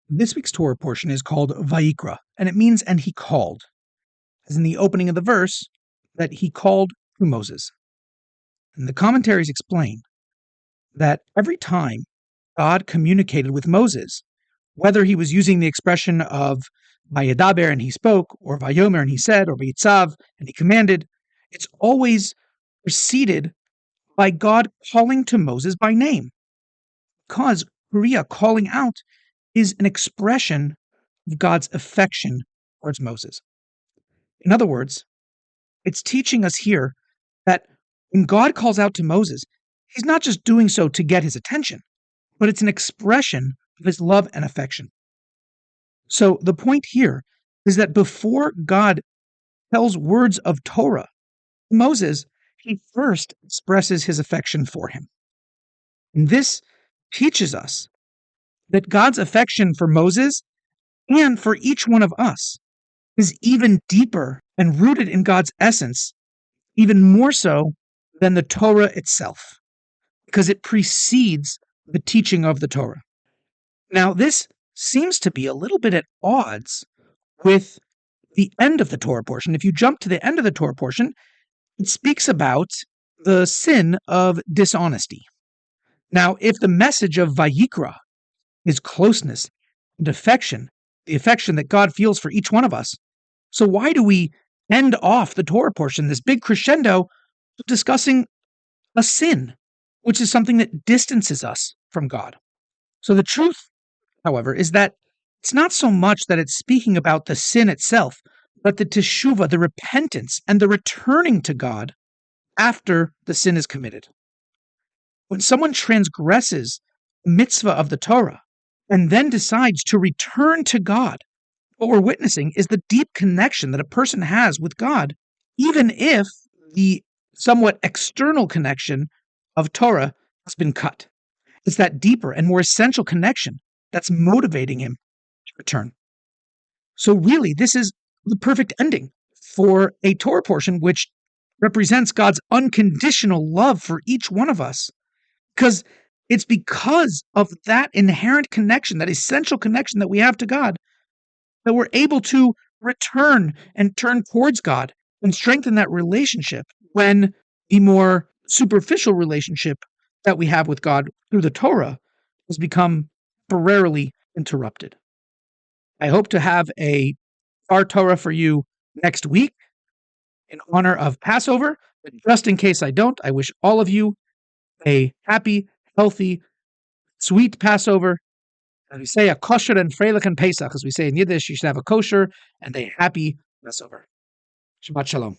This week's Torah portion is called Vayikra, and it means "and he called," as in the opening of the verse, that he called to Moses. And the commentaries explain that every time God communicated with Moses, whether he was using the expression of Vayadaber and he spoke, or Vayomer and he said, or Vayitzav and he commanded, it's always preceded by God calling to Moses by name. Because Kriya, calling out, is an expression of God's affection towards Moses. In other words, it's teaching us here that when God calls out to Moses, he's not just doing so to get his attention, but it's an expression of his love and affection. So the point here is that before God tells words of Torah to Moses, he first expresses his affection for him. And this teaches us that God's affection for Moses and for each one of us is even deeper and rooted in God's essence, even more so than the Torah itself, because it precedes the teaching of the Torah. Now, this seems to be a little bit at odds with the end of the Torah portion. If you jump to the end of the Torah portion, it speaks about the sin of dishonesty. Now, if the message of Vayikra is closeness and affection, the affection that God feels for each one of us, so why do we end off the Torah portion, this big crescendo, discussing a sin, which is something that distances us from God? So the truth, however, is that it's not so much that it's speaking about the sin itself, but the teshuvah, the repentance, and the returning to God after the sin is committed. When someone transgresses the mitzvah of the Torah and then decides to return to God, what we're witnessing is the deep connection that a person has with God, even if the somewhat external connection of Torah has been cut. It's that deeper and more essential connection that's motivating him to return. So really, this is the perfect ending for a Torah portion which represents God's unconditional love for each one of us. Because it's because of that inherent connection, that essential connection that we have to God, that we're able to return and turn towards God and strengthen that relationship when the more superficial relationship that we have with God through the Torah has become temporarily interrupted. I hope to have a Far Torah for you next week in honor of Passover, but just in case I don't, I wish all of you a happy, healthy, sweet Passover. As we say, a kosher and freilich and Pesach. As we say in Yiddish, you should have a kosher and a happy Passover. Shabbat shalom.